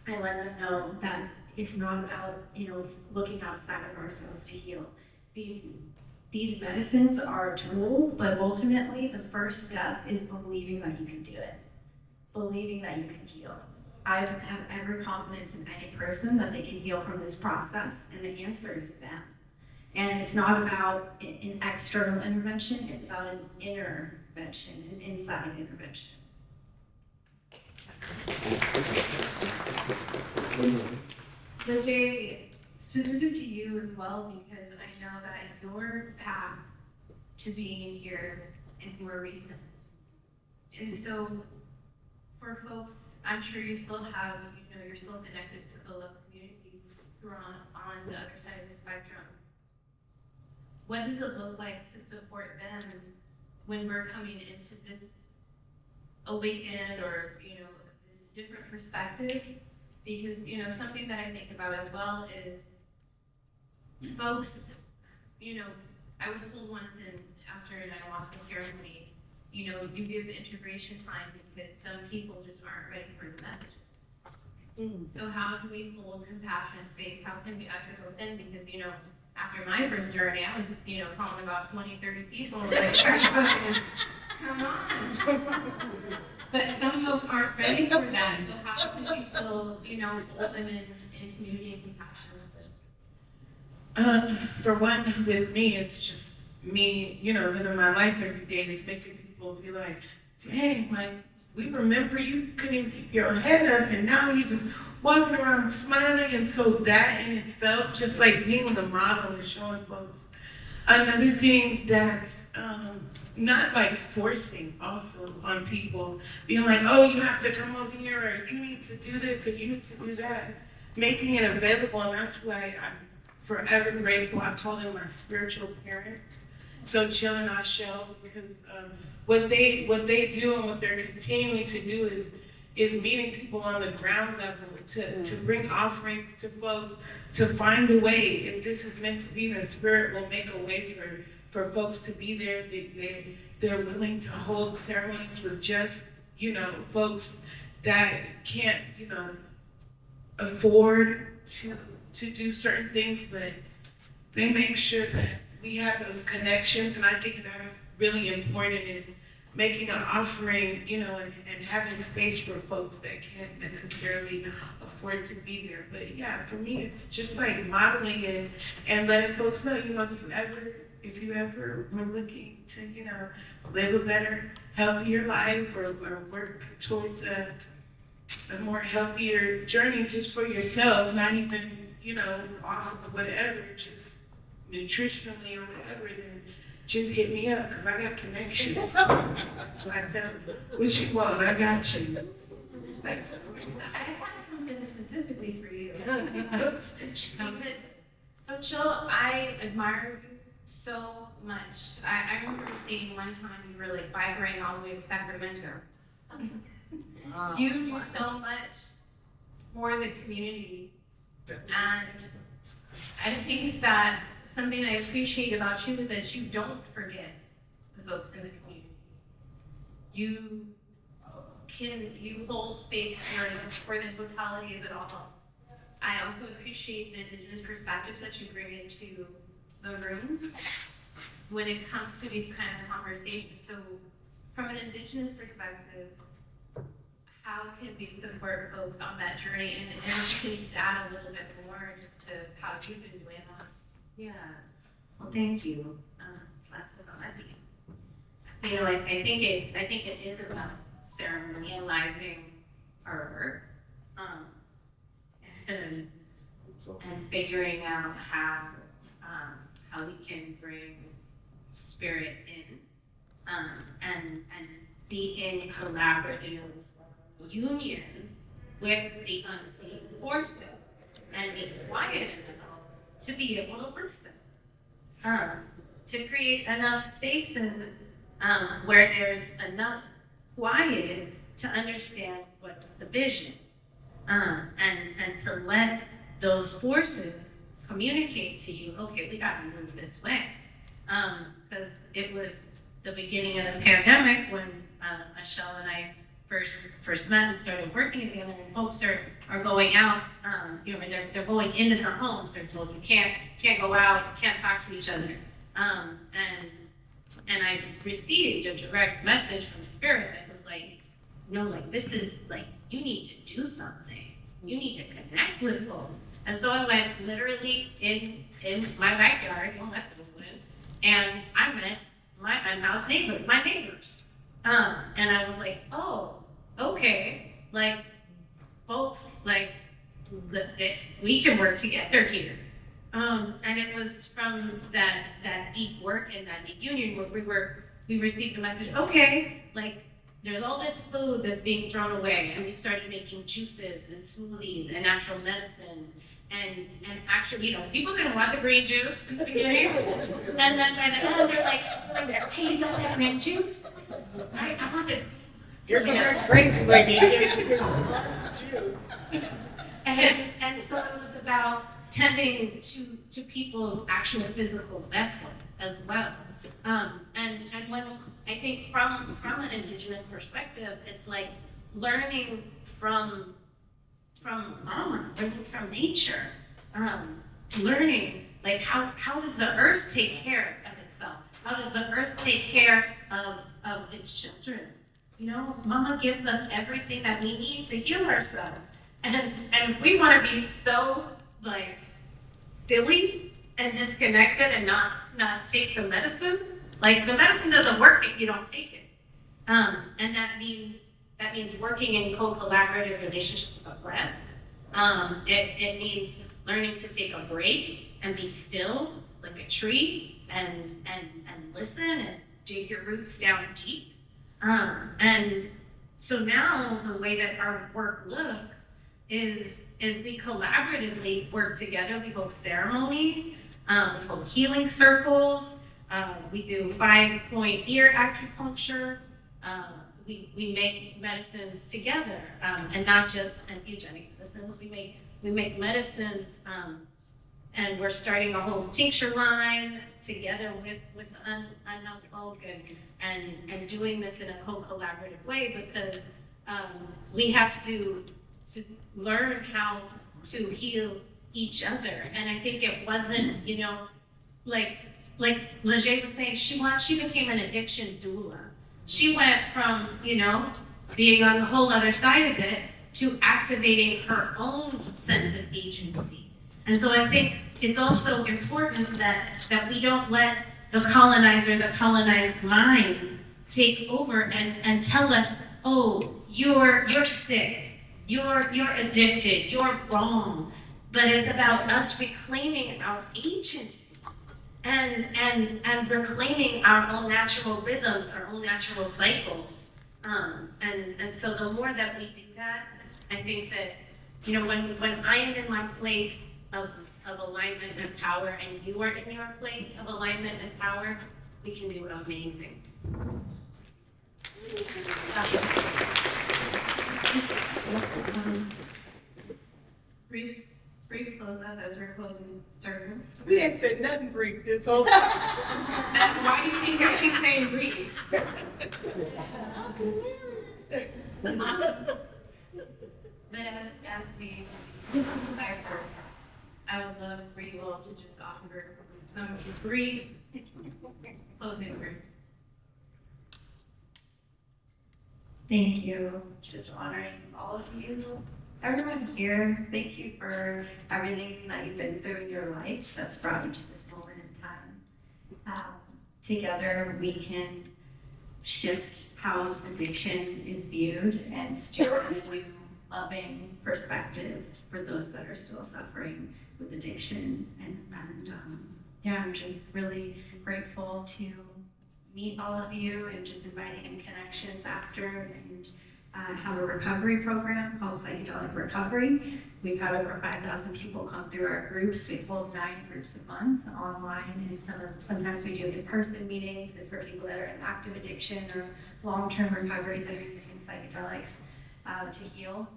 I let them know that it's not about, you know, looking outside of ourselves to heal. These medicines are a tool, but ultimately the first step is believing that you can do it. Believing that you can heal. I have every confidence in any person that they can heal from this process, and the answer is them. And it's not about an external intervention, it's about an intervention, an inside intervention. Leejay, specific to you as well, because I know that your path to being here is more recent. And so for folks, I'm sure you still have, you know, you're still connected to the local community who are on the other side of the spectrum. What does it look like to support them when we're coming into this awakened or, you know, this different perspective? Because, you know, something that I think about as well is folks, you know, I was told once after an ayahuasca ceremony, you know, you give integration time because some people just aren't ready for the messages. So how do we hold compassion space? How can we usher those in? Because, you know, after my first journey, I was, you know, calling about 20, 30 people. Like, come on. But some folks aren't ready for that. So how can we still, you know, hold them in community and compassion? For one, with me, it's just me, you know, living my life every day. It's making people be like, dang, like, we remember you couldn't even keep your head up, and now you just walking around smiling. And so that in itself, just like being the model and showing folks. Another thing that's not like forcing also on people, being like, oh, you have to come over here, or you need to do this, or you need to do that. Making it available, and that's why I'm forever grateful. I call them my spiritual parents. Xochitl and Ashel, because what they do and what they're continuing to do is meeting people on the ground level to bring offerings to folks, to find a way. If this is meant to be, the spirit will make a way for folks to be there. They're willing to hold ceremonies with just, you know, folks that can't, you know, afford to do certain things, but they make sure that we have those connections. And I think that's really important, is making an offering, you know, and having space for folks that can't necessarily afford to be there. But yeah, for me, it's just like modeling it and letting folks know, you know, if you ever were looking to, you know, live a better, healthier life, or work towards a more healthier journey just for yourself, not even, you know, off of whatever, just nutritionally or whatever, then just hit me up, because I got connections. So I tell them, what you want, I got you. I have something specifically for you. Xochitl, I admire you so much. I remember seeing one time you were like bike riding all the way to Sacramento. You do so much for the community, and I think that something I appreciate about you is that you don't forget the folks in the community. You hold space for the totality of it all. I also appreciate the Indigenous perspectives that you bring into the room when it comes to these kind of conversations. So from an Indigenous perspective, how can we support folks on that journey? And can you add a little bit more just to how you've been doing that? Yeah, well, thank you. That's what I mean. You know, I think it is about ceremonializing our work, and figuring out how we can bring spirit in, and be in collaborative union with the unseen forces, and be quiet enough to be able to listen, to create enough spaces where there's enough quiet to understand what's the vision, and to let those forces communicate to you, okay, we gotta move this way. Because it was the beginning of the pandemic when Michelle and I first met and started working together, and folks are going out, they're going into their homes, they're told you can't go out, you can't talk to each other. And I received a direct message from Spirit that was like, this is like, you need to do something. You need to connect with folks. And so I went literally in my backyard, West Oakland, and I met my unhoused neighbors. And I was like, oh, okay, like, folks, like, we can work together here. And it was from that deep work and that deep union where we received the message, okay, like, there's all this food that's being thrown away, and we started making juices and smoothies and natural medicines. And actually, people didn't want the green juice in the beginning. And then by the end, they're like, hey, you don't have green juice? I want the... You're going crazy, lady. And so it was about tending to people's actual physical vessel as well. And when I think from an Indigenous perspective, it's like learning from mama, learning from nature, learning like how does the earth take care of itself? How does the earth take care of its children? Mama gives us everything that we need to heal ourselves. And if we want to be so like silly and disconnected and not take the medicine, like the medicine doesn't work if you don't take it. And that means working in co-collaborative relationship with the plants. It means learning to take a break and be still like a tree and listen and dig your roots down deep. And so now the way that our work looks is we collaboratively work together. We hold ceremonies, we hold healing circles, we do 5-point ear acupuncture, we make medicines together, and not just eugenic medicines. We make medicines, and we're starting a whole tincture line together with the unhoused folk and doing this in a co-collaborative way because we have to learn how to heal each other. And I think it wasn't, like Leejay was saying, she became an addiction doula. She went from, being on the whole other side of it to activating her own sense of agency. And so I think it's also important that we don't let the colonizer, the colonized mind take over and tell us, oh, you're sick, you're addicted, you're wrong. But it's about us reclaiming our agency and reclaiming our own natural rhythms, our own natural cycles. And so the more that we do that, I think that, when I am in my place of alignment and power and you are in your place of alignment and power, we can do amazing. Brief close up as we're closing circle. We ain't said nothing brief. It's over. Why do you think I keep saying brief? But as we decipher, I would love for you all to just offer some brief closing words. Thank you. Just honoring all of you. Everyone here, thank you for everything that you've been through in your life that's brought you to this moment in time. Together, we can shift how addiction is viewed and steer in a new, loving perspective for those that are still suffering with addiction. I'm just really grateful to meet all of you and just inviting in connections after and have a recovery program called Psychedelic Recovery. We've had over 5,000 people come through our groups. We hold 9 groups a month online, and sometimes we do in-person meetings. It's for people that are in active addiction or long-term recovery that are using psychedelics to heal.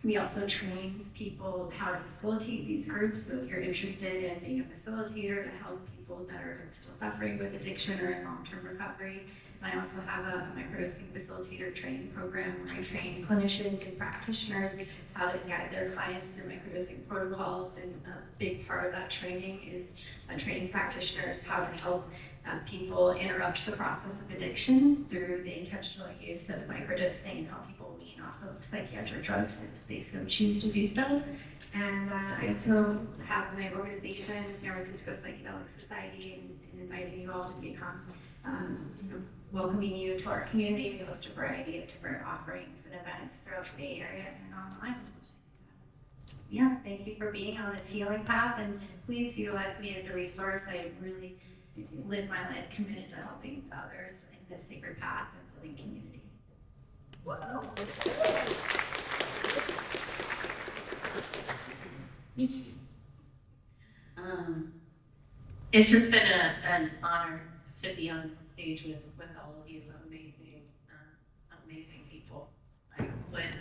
We also train people how to facilitate these groups. So if you're interested in being a facilitator to help people that are still suffering with addiction or in long-term recovery, and I also have a microdosing facilitator training program where I train clinicians and practitioners how to guide their clients through microdosing protocols. And a big part of that training is training practitioners how to help people interrupt the process of addiction through the intentional use of microdosing and help people wean off of psychiatric drugs if they so choose to do so. And I also have my organization, San Francisco Psychedelic Society, and inviting you all to become, welcoming you to our community. We host a variety of different offerings and events throughout the Bay Area and online. Yeah, thank you for being on this healing path, and please utilize me as a resource. I really live my life committed to helping others in this sacred path and building community. Wow. It's just been an honor to be on stage with all of you amazing people. Like,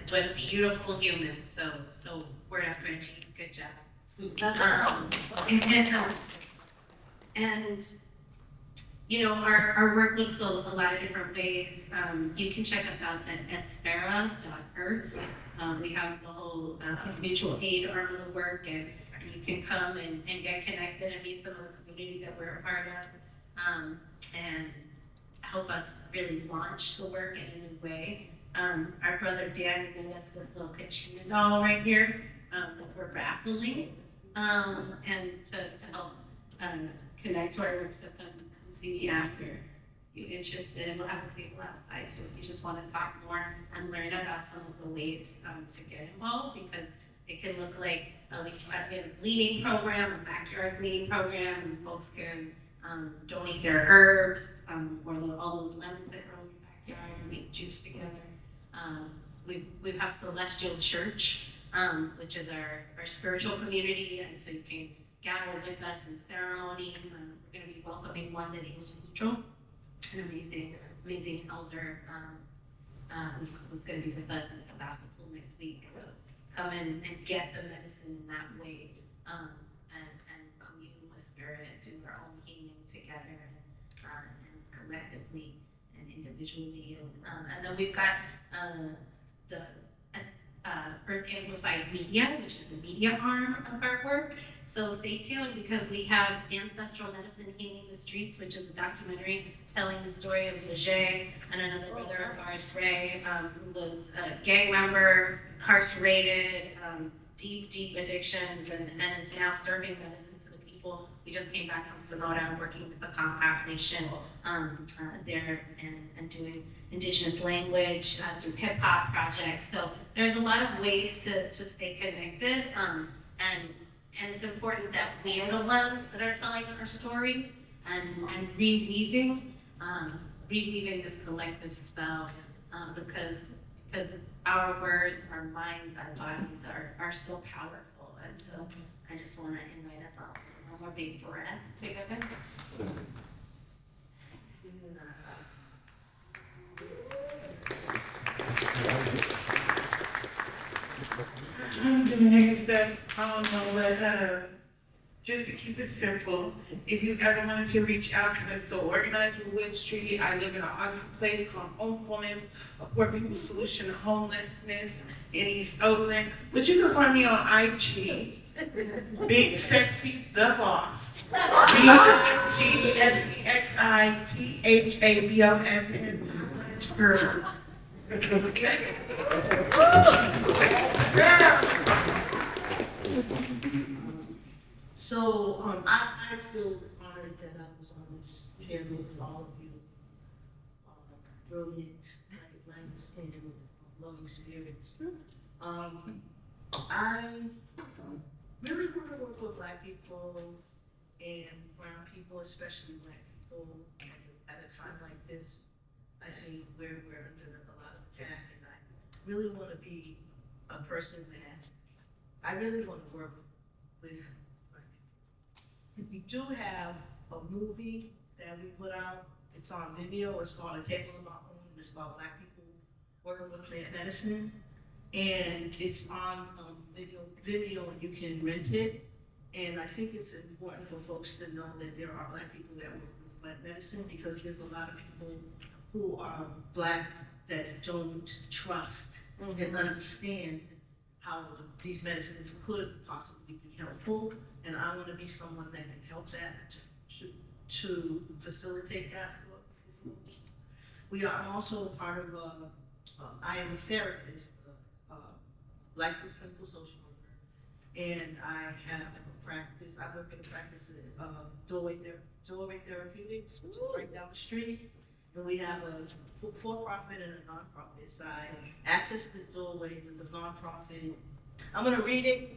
what beautiful humans. So we're not Reggie. Good job. And you know, our work looks a lot of different ways. You can check us out at esfera.earth. We have the whole mutual aid arm of the work, and you can come and get connected and meet some of the community that we're a part of, and help us really launch the work in a new way. Our brother Dan gave us this little Cadena doll right here that we're raffling, and to help connect to our work. So come see me after you're interested, and we'll have a table outside. So if you just want to talk more and learn about some of the ways to get involved, because it can look like we have a bleeding program, a backyard bleeding program, and folks can donate their herbs or all those lemons that grow in your backyard and make juice together. We have Celestial Church, which is our spiritual community, and so you can gather with us in ceremony. We're going to be welcoming one that is Xochitl, an amazing elder who's going to be with us in Sebastopol next week. So come in and get the medicine in that way, and commune with spirit, do our own healing together, and collectively and individually. And then we've got the Earth Amplified Media, which is the media arm of our work. So stay tuned, because we have Ancestral Medicine Healing the Streets, which is a documentary telling the story of Leejay and another brother of ours, Ray, who was a gang member, incarcerated, deep addictions, and is now serving medicine to the people. We just came back from Sonora, working with the Compact Nation there and doing indigenous language through hip hop projects. So there's a lot of ways to stay connected, and it's important that we are the ones that are telling our stories and reweaving this collective spell, because our words, our minds, our bodies are so powerful. And so I just want to invite us all one more big breath together. I'm doing next step. I don't know, but just to keep it simple, if you ever wanted to reach out to us, so organized with Wood Street. I live in an awesome place called Homefulness, a poor people's solution to homelessness in East Oakland. But you can find me on IG, Big Sexy The Boss. BGSEXITHABOSS. So I feel honored that I was on this panel with all of you, brilliant, minds, and loving spirits. I really want to work with Black people and brown people, especially Black people, at a time like this. I think we're under a lot of attack, and I really want to be a person that I really want to work with. We do have a movie that we put out. It's on video. It's called A Table of Our Own. It's about Black people working with plant medicine. and it's on video, and you can rent it. And I think it's important for folks to know that there are Black people that work with Black medicine, because there's a lot of people who are Black that don't trust and understand how these medicines could possibly be helpful. And I want to be someone that can help that, to facilitate that for folks. I'm also part of I am a therapist, licensed clinical social worker, and I have a practice. I work in a practice at Doorway Therapeutics, which is right down the street. And we have a for-profit and a nonprofit side. Access to Doorways is a nonprofit. I'm gonna read it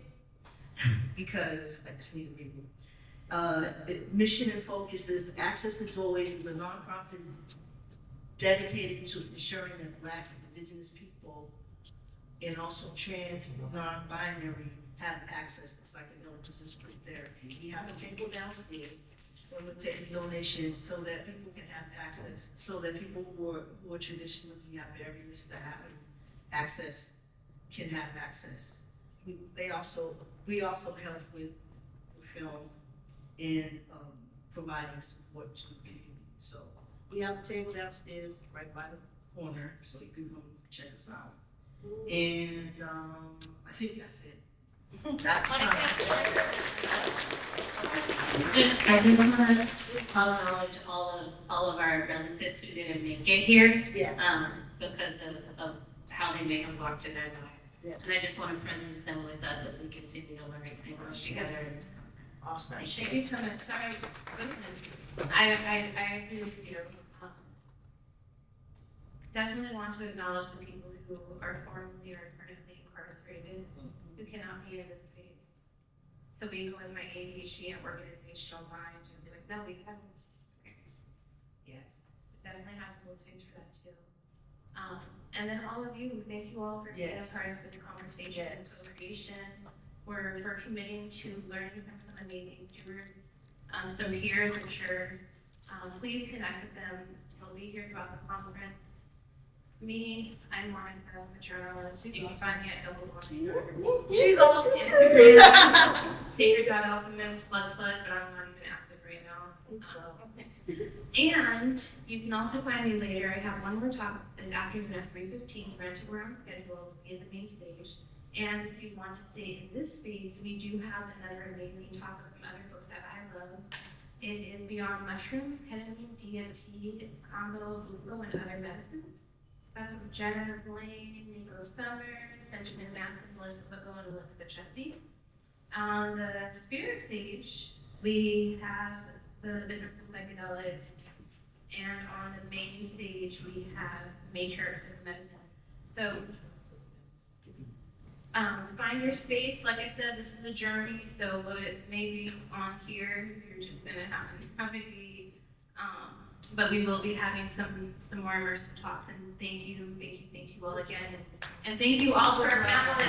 because I just need to read it. Mission and focus is Access to Doorways is a nonprofit dedicated to ensuring that Black and Indigenous people, and also trans, non-binary, have access to psychedelic assisted therapy. We have a table downstairs, so we're taking donations so that people can have access, so that people who are traditionally have barriers to having access can have access. We also help with film and providing support to the community. So we have a table downstairs right by the corner, so you can come and check us out. And I think that's it. That's I just want to acknowledge all of our relatives who didn't make it here. Yeah. Because of how they may have walked in their lives. Yes. And I just want to presence them with us as we continue to learn and grow together in this conference. Awesome. Thank you so much. Sorry, listen, I agree with you. Definitely want to acknowledge the people who are formerly or currently incarcerated, who cannot be in this space. So being with my ADHD and organizational mind, and be like, no, we haven't. Okay. Yes, definitely have to hold space for that too. And then all of you, thank you all for being a part of this conversation and co-creation. We're committing to learning from some amazing stewards, some peers, I'm sure. Please connect with them. They'll be here throughout the conference. Me, I'm Monica, a journalist. You can find me at double. She's awesome. Instagram, Savior.alchemist, plug, but I'm not even active right now. And you can also find me later. I have one more talk this afternoon at 3:15. Rent we're on schedule in the main stage. And if you want to stay in this space, we do have another amazing talk with some other folks that I love. It is Beyond Mushrooms, Ketamine, DMT, combo, gluco, and other medicines. That's with Jenna Blaine, Nico Summers, Benjamin Mathis, Melissa Fogo, and Alexa Chessie. On the spirit stage, we have the business of psychedelics, and on the main stage, we have matrix of medicine. So, find your space. Like I said, this is a journey, so what may be on here, you're just gonna have to navigate. But we will be having some more immersive talks, and thank you all again, and thank you all for our panelists.